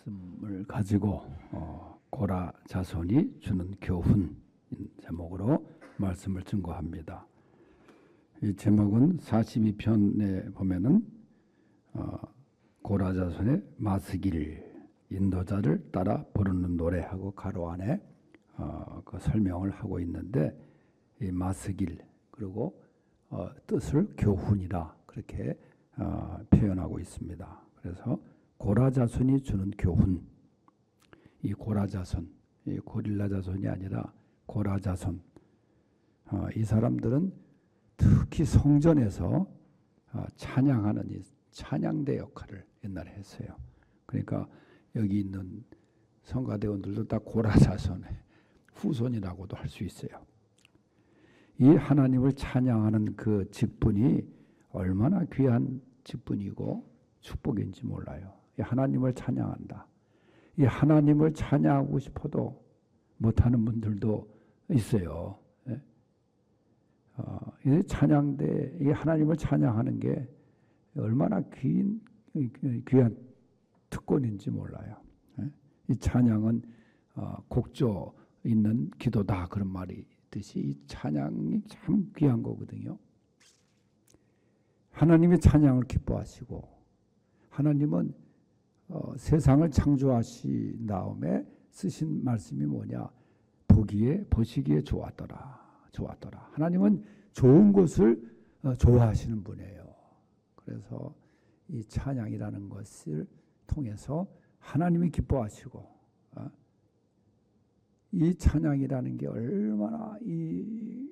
말씀을 가지고 고라 자손이 주는 교훈 제목으로 말씀을 증거합니다. 이 제목은 42편에 보면은 고라 자손의 마스길 인도자를 따라 부르는 노래하고 가로 안에 그 설명을 하고 있는데, 이 마스길 그리고 뜻을 교훈이라 그렇게 표현하고 있습니다. 그래서 고라 자손이 주는 교훈, 이 고라 자손, 이 고릴라 자손이 아니라 고라 자손, 이 사람들은 특히 성전에서 찬양하는 이 찬양대 역할을 옛날에 했어요. 그러니까 여기 있는 성가대원들도 다 고라 자손의 후손이라고도 할 수 있어요. 이 하나님을 찬양하는 그 직분이 얼마나 귀한 직분이고 축복인지 몰라요. 이 하나님을 찬양한다. 이 하나님을 찬양하고 싶어도 못하는 분들도 있어요. 이 찬양대, 이 하나님을 찬양하는 게 얼마나 귀한 특권인지 몰라요. 이 찬양은 곡조 있는 기도다 그런 말이 있듯이 이 찬양이 참 귀한 거거든요. 하나님이 찬양을 기뻐하시고, 하나님은 세상을 창조하신 다음에 쓰신 말씀이 뭐냐? 보시기에 좋았더라. 하나님은 좋은 것을 좋아하시는 분이에요. 그래서 이 찬양이라는 것을 통해서 하나님이 기뻐하시고, 이 찬양이라는 게 얼마나 이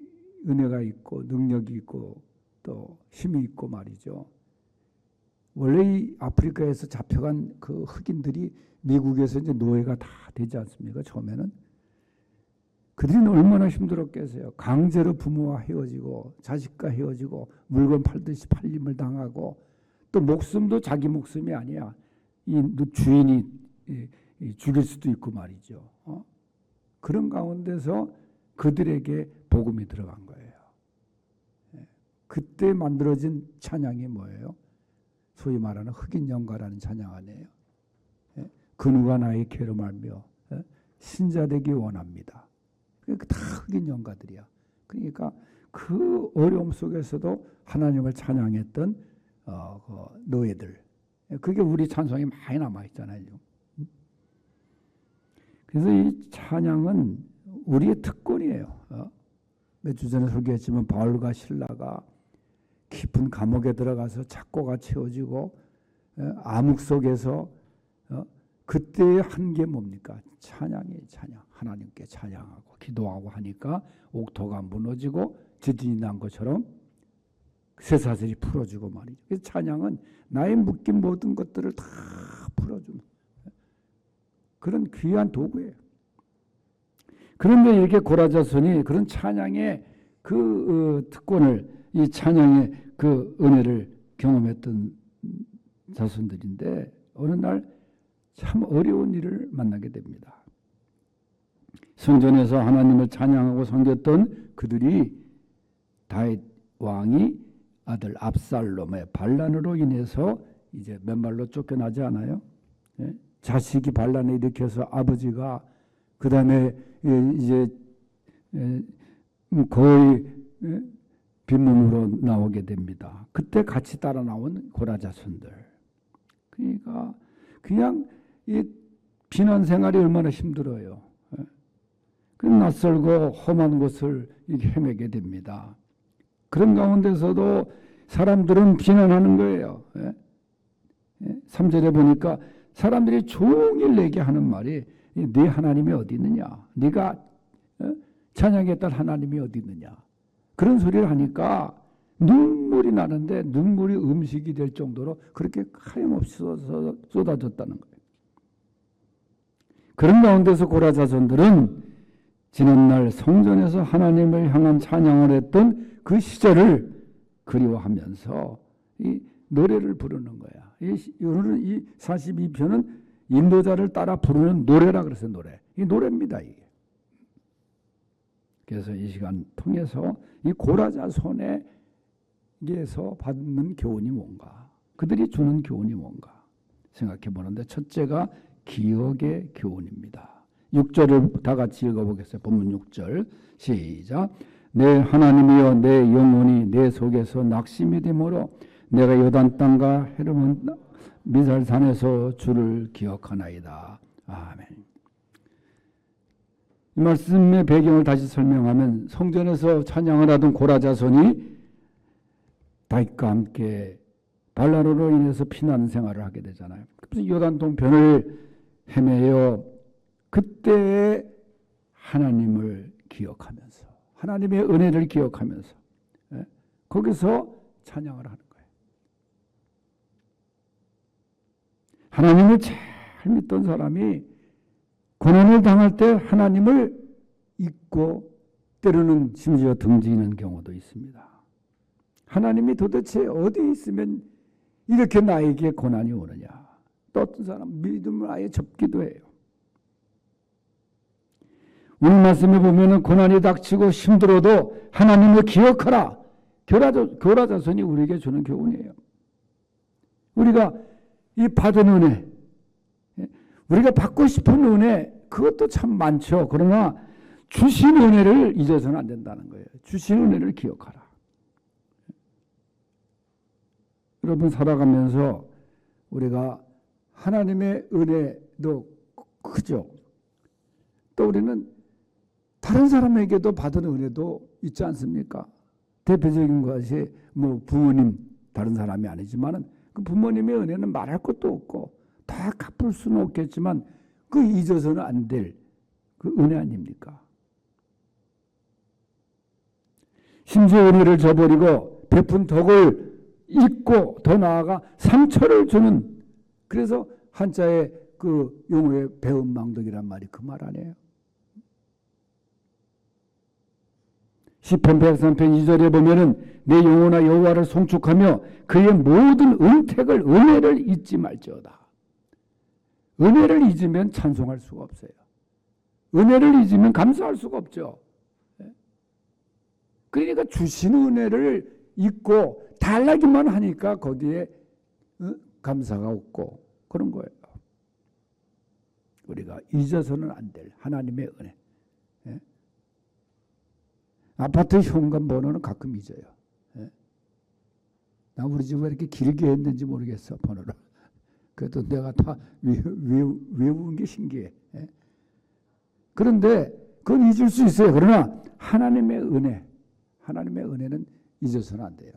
은혜가 있고 능력이 있고 또 힘이 있고 말이죠. 원래 이 아프리카에서 잡혀간 그 흑인들이 미국에서 이제 노예가 다 되지 않습니까? 처음에는 그들이 얼마나 힘들었겠어요. 강제로 부모와 헤어지고 자식과 헤어지고 물건 팔듯이 팔림을 당하고, 또 목숨도 자기 목숨이 아니야. 이 주인이 죽일 수도 있고 말이죠. 그런 가운데서 그들에게 복음이 들어간 거예요. 그때 만들어진 찬양이 뭐예요? 소위 말하는 흑인 연가라는 찬양 아니에요. 그 누가 나의 괴로 말며 신자되기 원합니다. 다 흑인 연가들이야. 그러니까 그 어려움 속에서도 하나님을 찬양했던 그 노예들, 그게 우리 찬송에 많이 남아있잖아요. 그래서 이 찬양은 우리의 특권이에요. 몇 주 전에 설교했지만 바울과 실라가 깊은 감옥에 들어가서 착고가 채워지고 암흑 속에서 그때의 한 게 뭡니까? 찬양이에요. 찬양. 하나님께 찬양하고 기도하고 하니까 옥토가 무너지고 지진이 난 것처럼 쇠사슬이 풀어지고 말이죠. 그래서 찬양은 나의 묶인 모든 것들을 다 풀어주는 그런 귀한 도구예요. 그런데 이렇게 고라 자손이 그런 찬양의 그 특권을, 이 찬양의 그 은혜를 경험했던 자손들인데, 어느 날 참 어려운 일을 만나게 됩니다. 성전에서 하나님을 찬양하고 섬겼던 그들이 다윗 왕이 아들 압살롬의 반란으로 인해서 이제 맨발로 쫓겨나지 않아요? 자식이 반란을 일으켜서 아버지가 그 다음에 이제 거의 빈몸으로 나오게 됩니다. 그때 같이 따라 나온 고라 자손들. 그러니까 그냥 이 비난 생활이 얼마나 힘들어요. 그 낯설고 험한 곳을 이렇게 헤매게 됩니다. 그런 가운데서도 사람들은 비난하는 거예요. 3절에 보니까 사람들이 종일 내게 하는 말이, 네 하나님이 어디 있느냐? 네가 찬양했던 하나님이 어디 있느냐? 그런 소리를 하니까 눈물이 나는데 눈물이 음식이 될 정도로 그렇게 하염없이 쏟아졌다는 거예요. 그런 가운데서 고라 자손들은 지난날 성전에서 하나님을 향한 찬양을 했던 그 시절을 그리워하면서 이 노래를 부르는 거야. 이 42편은 인도자를 따라 부르는 노래라 그래서 노래. 이 노래입니다, 이게. 그래서 이 시간 통해서 이 고라 자손에게서 받는 교훈이 뭔가, 그들이 주는 교훈이 뭔가 생각해 보는데, 첫째가 기억의 교훈입니다. 6절을 다 같이 읽어보겠어요. 본문 6절 시작. 내 하나님이여 내 영혼이 내 속에서 낙심이 되므로 내가 요단 땅과 헤르몬 미살산에서 주를 기억하나이다. 아멘. 이 말씀의 배경을 다시 설명하면 성전에서 찬양을 하던 고라 자손이 다윗과 함께 발라로로 인해서 피난 생활을 하게 되잖아요. 그래서 요단 동편을 헤매어 그때의 하나님을 기억하면서 하나님의 은혜를 기억하면서 거기서 찬양을 하는 거예요. 하나님을 잘 믿던 사람이 고난을 당할 때 하나님을 잊고 때로는 심지어 등지는 경우도 있습니다. 하나님이 도대체 어디 있으면 이렇게 나에게 고난이 오느냐. 또 어떤 사람 믿음을 아예 접기도 해요. 오늘 말씀에 보면은 고난이 닥치고 힘들어도 하나님을 기억하라. 고라 자손이 우리에게 주는 교훈이에요. 우리가 이 받은 은혜, 우리가 받고 싶은 은혜, 그것도 참 많죠. 그러나 주신 은혜를 잊어서는 안 된다는 거예요. 주신 은혜를 기억하라. 여러분 살아가면서 우리가 하나님의 은혜도 크죠. 또 우리는 다른 사람에게도 받은 은혜도 있지 않습니까? 대표적인 것이 뭐 부모님, 다른 사람이 아니지만은 그 부모님의 은혜는 말할 것도 없고 다 갚을 수는 없겠지만 그 잊어서는 안 될 그 은혜 아닙니까? 심지어 은혜를 저버리고 베푼 덕을 잊고 더 나아가 상처를 주는, 그래서 한자의 그 용어의 배은망덕이란 말이 그 말 아니에요. 시편 103편 2절에 보면은 내 영혼아 여호와를 송축하며 그의 모든 은택을 은혜를 잊지 말지어다. 은혜를 잊으면 찬송할 수가 없어요. 은혜를 잊으면 감사할 수가 없죠. 그러니까 주신 은혜를 잊고 달라기만 하니까 거기에 감사가 없고 그런 거예요. 우리가 잊어서는 안 될 하나님의 은혜. 아파트 현관 번호는 가끔 잊어요. 나 우리 집에 이렇게 길게 했는지 모르겠어, 번호를. 그래도 내가 다 외운 게 신기해. 그런데 그건 잊을 수 있어요. 그러나 하나님의 은혜는 잊어서는 안 돼요.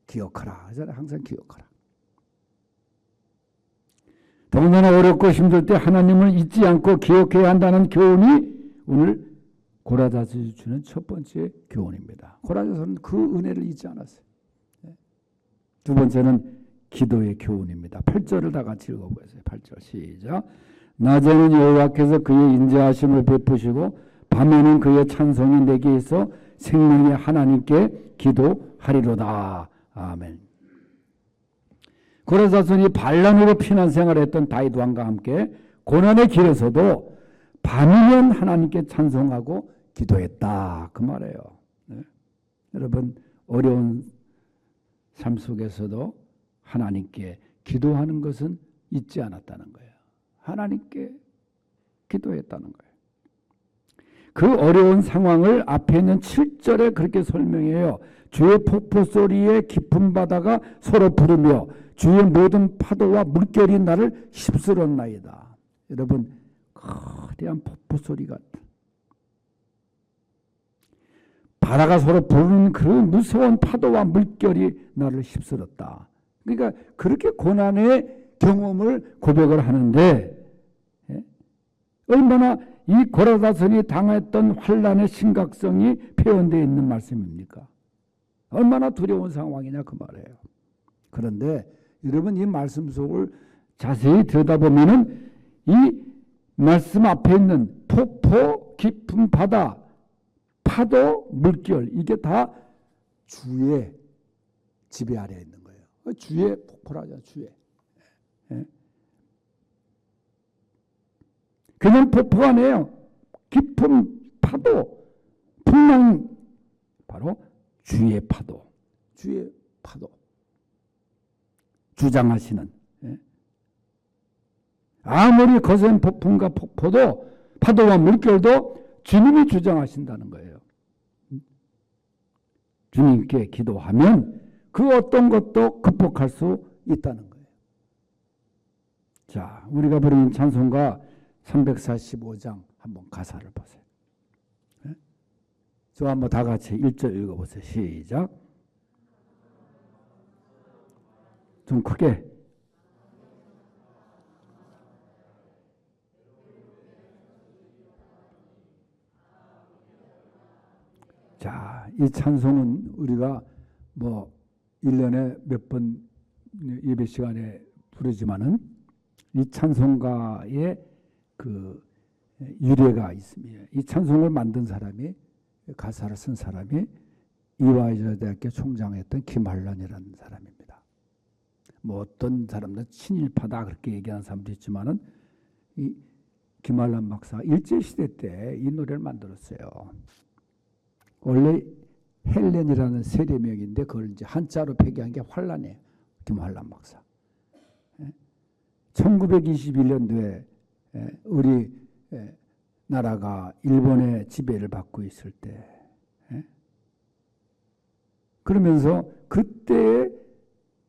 기억하라. 항상 기억하라. 더군다나 어렵고 힘들 때 하나님을 잊지 않고 기억해야 한다는 교훈이 오늘 고라 자손이 주는 첫 번째 교훈입니다. 고라 자손은 그 은혜를 잊지 않았어요. 두 번째는 기도의 교훈입니다. 8절을 다 같이 읽어보겠어요. 8절 시작. 낮에는 여호와께서 그의 인자하심을 베푸시고 밤에는 그의 찬송이 내게 있어 생명의 하나님께 기도하리로다. 아멘. 고라 자손이 반란으로 피난 생활했던 다윗 왕과 함께 고난의 길에서도 밤이면 하나님께 찬송하고 기도했다. 그 말이에요. 네. 여러분 어려운 삶 속에서도 하나님께 기도하는 것은 잊지 않았다는 거예요. 하나님께 기도했다는 거예요. 그 어려운 상황을 앞에 있는 7절에 그렇게 설명해요. 주의 폭포 소리에 깊은 바다가 서로 부르며 주의 모든 파도와 물결이 나를 휩쓸었나이다. 여러분 거대한 폭포 소리 같은 바다가 서로 부르는 그 무서운 파도와 물결이 나를 휩쓸었다. 그러니까 그렇게 고난의 경험을 고백을 하는데 얼마나 이 고라 자손이 당했던 환난의 심각성이 표현되어 있는 말씀입니까? 얼마나 두려운 상황이냐 그 말이에요. 그런데 여러분 이 말씀 속을 자세히 들여다보면은 이 말씀 앞에 있는 폭포, 깊은 바다, 파도, 물결 이게 다 주의 지배 아래에 있는 거예요. 주의 폭포라죠. 주의. 그냥 폭포가 아니에요. 깊은 파도, 풍랑 바로 주의 파도. 주의 파도. 주장하시는 아무리 거센 폭풍과 폭포도 파도와 물결도 주님이 주장하신다는 거예요. 주님께 기도하면 그 어떤 것도 극복할 수 있다는 거예요. 자, 우리가 부르는 찬송가 345장 한번 가사를 보세요. 네? 저 한번 다 같이 1절 읽어보세요. 시작. 좀 크게. 자, 이 찬송은 우리가 뭐 1년에 몇 번 예배 시간에 부르지만은 이 찬송가의 그 유래가 있습니다. 이 찬송을 만든 사람이, 가사를 쓴 사람이 이화여자대학교 총장했던 김한란이라는 사람입니다. 뭐 어떤 사람들은 친일파다 그렇게 얘기하는 사람도 있지만은 이 김한란 박사가 일제시대 때 이 노래를 만들었어요. 원래 헬렌이라는 세례명인데 그걸 이제 한자로 표기한 게 환란이에요. 김환란 박사. 1921년도에 우리 나라가 일본의 지배를 받고 있을 때, 그러면서 그때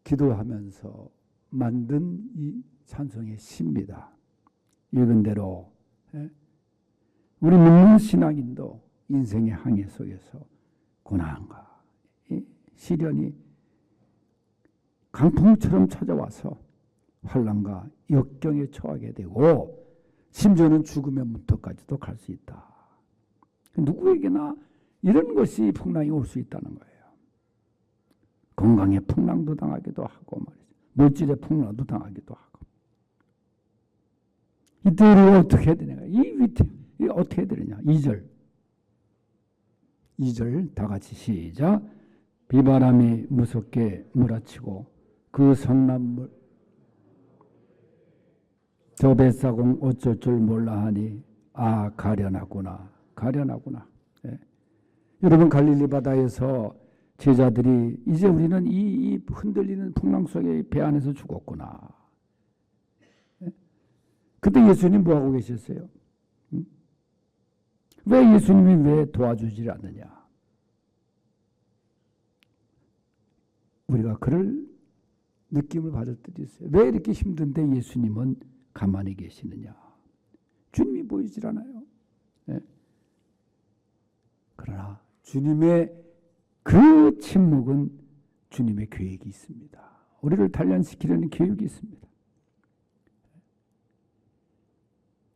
기도하면서 만든 이 찬송의 시입니다. 읽은 대로 우리 믿는 신앙인도 인생의 항해 속에서 고난과 시련이 강풍처럼 찾아와서 환난과 역경에 처하게 되고 심지어는 죽음의 문턱까지도 갈 수 있다. 누구에게나 이런 것이 풍랑이 올 수 있다는 거예요. 건강에 풍랑도 당하기도 하고 말이죠. 물질의 풍랑도 당하기도 하고. 이때 우리가 어떻게 해야 되냐? 이 어떻게 해야 되느냐? 2절 다 같이 시작. 비바람이 무섭게 몰아치고 그 성난물 저 뱃사공 어쩔 줄 몰라 하니 아 가련하구나. 예. 여러분 갈릴리 바다에서 제자들이 이제 우리는 이 흔들리는 풍랑 속에 배 안에서 죽었구나. 예? 그때 예수님 뭐하고 계셨어요? 왜 예수님이 왜 도와주지 않느냐? 우리가 그럴 느낌을 받을 때도 있어요. 왜 이렇게 힘든데 예수님은 가만히 계시느냐? 주님이 보이질 않아요. 네? 그러나 주님의 그 침묵은 주님의 계획이 있습니다. 우리를 단련시키려는 계획이 있습니다.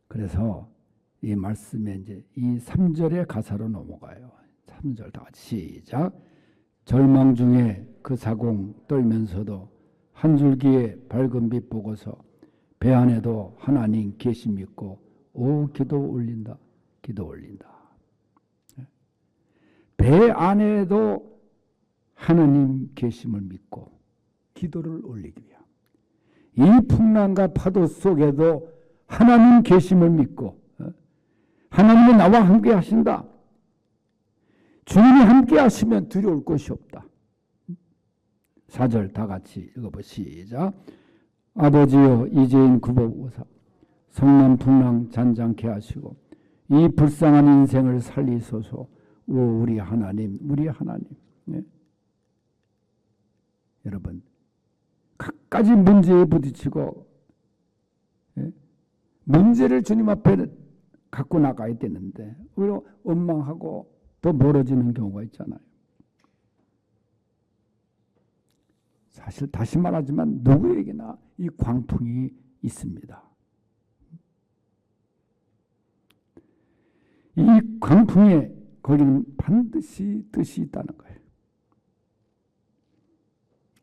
그래서 이 말씀에 이제 이 3절의 가사로 넘어가요. 3절 다 같이 시작. 절망 중에 그 사공 떨면서도 한 줄기의 밝은 빛 보고서 배 안에도 하나님 계심 믿고 오 기도 올린다. 배 안에도 하나님 계심을 믿고 기도를 올리기 위함. 이 풍랑과 파도 속에도 하나님 계심을 믿고 하나님이 나와 함께 하신다. 주님이 함께 하시면 두려울 것이 없다. 4절 다 같이 읽어보시자. 아버지여 이제인 굽어오사 성남풍랑 잔잔케 하시고 이 불쌍한 인생을 살리소서. 오 우리 하나님. 네? 여러분 갖가지 문제에 부딪히고 문제를 주님 앞에 갖고 나가야 되는데 오히려 원망하고 더 멀어지는 경우가 있잖아요. 사실 다시 말하지만 누구에게나 이 광풍이 있습니다. 이 광풍에 거기는 반드시 뜻이 있다는 거예요.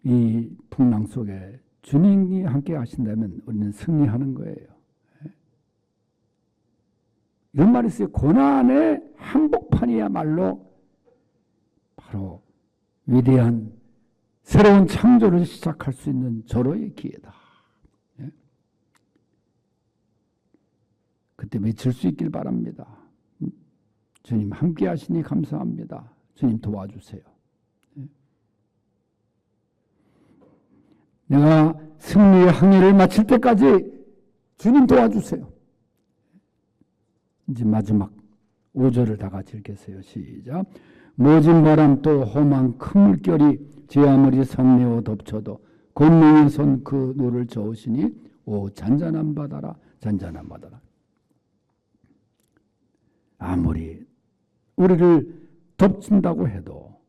이 풍랑 속에 주님이 함께 하신다면 우리는 승리하는 거예요. 이런 말이 있어요. 고난의 한복판이야말로 바로 위대한 새로운 창조를 시작할 수 있는 절호의 기회다. 그때 외칠 수 있길 바랍니다. 주님 함께 하시니 감사합니다. 주님 도와주세요. 내가 승리의 항해를 마칠 때까지 주님 도와주세요. 이제 마지막 5절을 다 같이 읽겠어요. 시작. 모진 바람 또 험한 큰 물결이 제 아무리 성내어 덮쳐도 권능의 손 그 노를 저으시니 오 잔잔한 바다라 잔잔한 바다라. 아무리 우리를 덮친다고 해도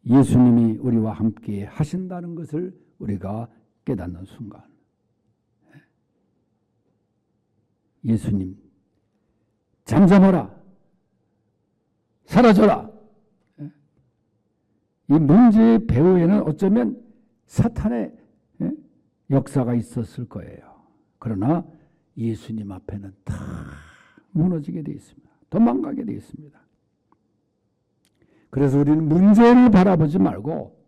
예수님이 우리와 함께 하신다는 것을 우리가 깨닫는 순간 예수님 잠잠하라 사라져라. 이 문제의 배후에는 어쩌면 사탄의 역사가 있었을 거예요. 그러나 예수님 앞에는 다 무너지게 되어 있습니다. 도망가게 되어 있습니다. 그래서 우리는 문제를 바라보지 말고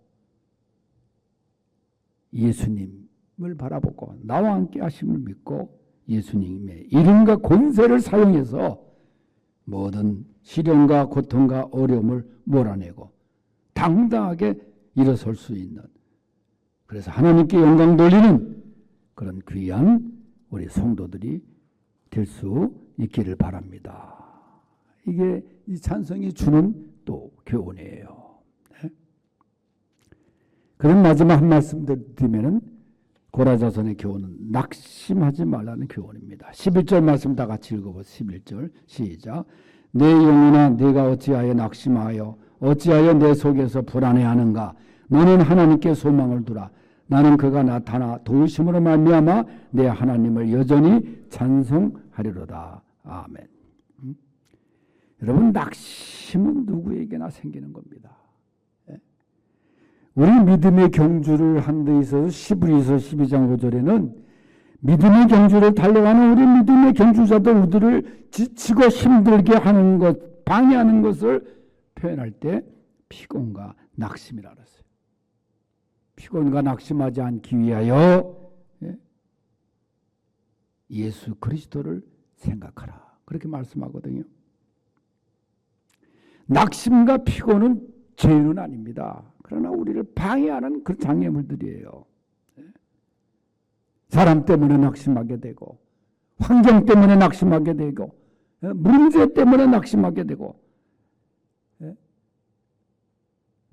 예수님을 바라보고 나와 함께 하심을 믿고 예수님의 이름과 권세를 사용해서 모든 시련과 고통과 어려움을 몰아내고 당당하게 일어설 수 있는, 그래서 하나님께 영광 돌리는 그런 귀한 우리 성도들이 될 수 있기를 바랍니다. 이게 이 찬송이 주는 또 교훈이에요. 네? 그럼 마지막 한 말씀 드리면은 고라자손의 교훈은 낙심하지 말라는 교훈입니다. 11절 말씀 다 같이 읽어보세요. 11절 시작. 내 영혼아 내가 어찌하여 낙심하여 어찌하여 내 속에서 불안해하는가. 너는 하나님께 소망을 두라. 나는 그가 나타나 도우심으로 말미암아 내 하나님을 여전히 찬송하리로다. 아멘. 여러분 낙심은 누구에게나 생기는 겁니다. 우리 믿음의 경주를 한 데 있어서 시브리서 12장 5절에는 믿음의 경주를 달려가는 우리 믿음의 경주자들 우리를 지치고 힘들게 하는 것, 방해하는 것을 표현할 때 피곤과 낙심이라 그랬어요. 피곤과 낙심하지 않기 위하여 예수 그리스도를 생각하라. 그렇게 말씀하거든요. 낙심과 피곤은 죄는 아닙니다. 그러나 우리를 방해하는 그 장애물들이에요. 사람 때문에 낙심하게 되고 환경 때문에 낙심하게 되고 문제 때문에 낙심하게 되고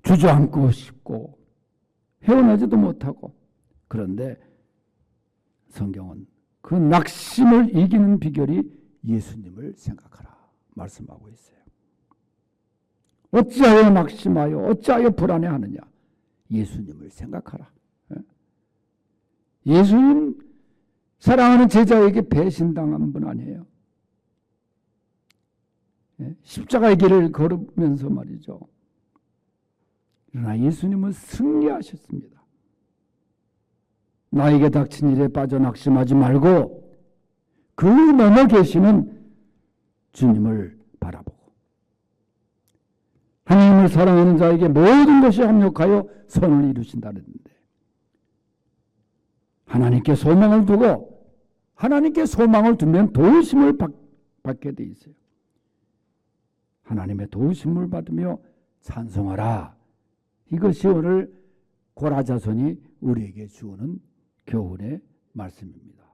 주저앉고 싶고 헤어나지도 못하고, 그런데 성경은 그 낙심을 이기는 비결이 예수님을 생각하라 말씀하고 있어요. 어찌하여 낙심하여 어찌하여 불안해하느냐. 예수님을 생각하라. 예수님 사랑하는 제자에게 배신당한 분 아니에요. 십자가의 길을 걸으면서 말이죠. 그러나 예수님은 승리하셨습니다. 나에게 닥친 일에 빠져 낙심하지 말고 그 넘어 계시는 주님을 바라보고 하나님을 사랑하는 자에게 모든 것이 합력하여 선을 이루신다 그랬는데 하나님께 소망을 두고 하나님께 소망을 두면 도우심을 받게 돼 있어요. 하나님의 도우심을 받으며 찬송하라. 이것이 오늘 고라자손이 우리에게 주는 교훈의 말씀입니다.